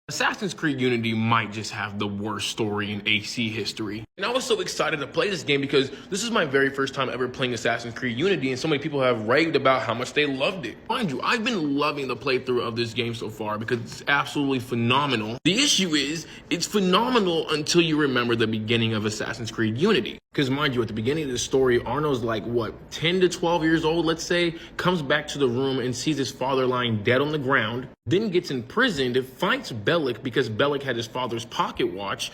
Assassin's Creed Unity might just have the worst story in AC history. And I was so excited to play this game because this is my very first time ever playing Assassin's Creed Unity, and so many people have raved about how much they loved it. Mind you, I've been loving the playthrough of this game so far because it's absolutely phenomenal. The issue is, it's phenomenal until you remember the beginning of Assassin's Creed Unity. Because mind you, at the beginning of the story, Arno's like, 10 to 12 years old, let's say, comes back to the room and sees his father lying dead on the ground, then gets imprisoned, fights Bellic because Bellic had his father's pocket watch,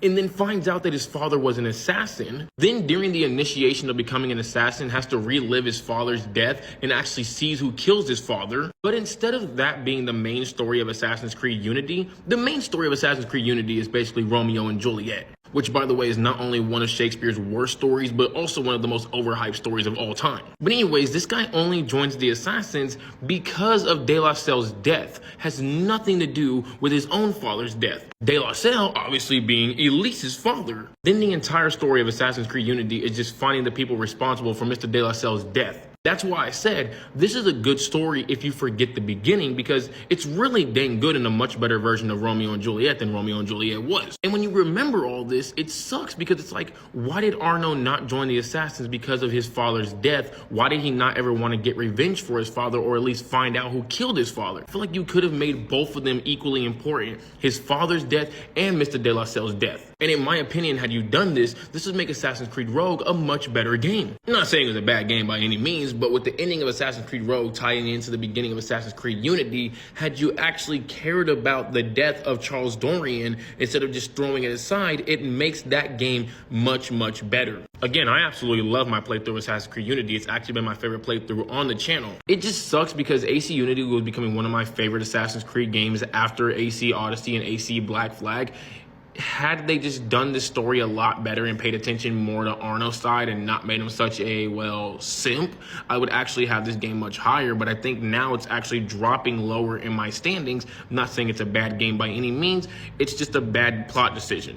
and then finds out that his father was an assassin. Then during the initiation of becoming an assassin, has to relive his father's death and actually sees who kills his father. But instead of that being the main story of Assassin's Creed Unity, the main story of Assassin's Creed Unity is basically Romeo and Juliet, which, by the way, is not only one of Shakespeare's worst stories, but also one of the most overhyped stories of all time. But anyways, this guy only joins the Assassins because of De La Salle's death. Has nothing to do with his own father's death. De La Salle obviously being Elise's father. Then the entire story of Assassin's Creed Unity is just finding the people responsible for Mr. De La Salle's death. That's why I said this is a good story if you forget the beginning, because it's really dang good and a much better version of Romeo and Juliet than Romeo and Juliet was. And when you remember all this, it sucks because it's like, why did Arno not join the Assassins because of his father's death? Why did he not ever want to get revenge for his father, or at least find out who killed his father? I feel like you could have made both of them equally important, his father's death and Mr. De La Salle's death. And in my opinion, had you done this would make Assassin's Creed Rogue a much better game. I'm not saying it was a bad game by any means, but with the ending of Assassin's Creed Rogue tying into the beginning of Assassin's Creed Unity, had you actually cared about the death of Charles Dorian instead of just throwing it aside, it makes that game much, much better. Again, I absolutely love my playthrough of Assassin's Creed Unity. It's actually been my favorite playthrough on the channel. It just sucks because AC Unity was becoming one of my favorite Assassin's Creed games after AC Odyssey and AC Black Flag. Had they just done this story a lot better and paid attention more to Arno's side and not made him such a, simp, I would actually have this game much higher. But I think now it's actually dropping lower in my standings. I'm not saying it's a bad game by any means. It's just a bad plot decision.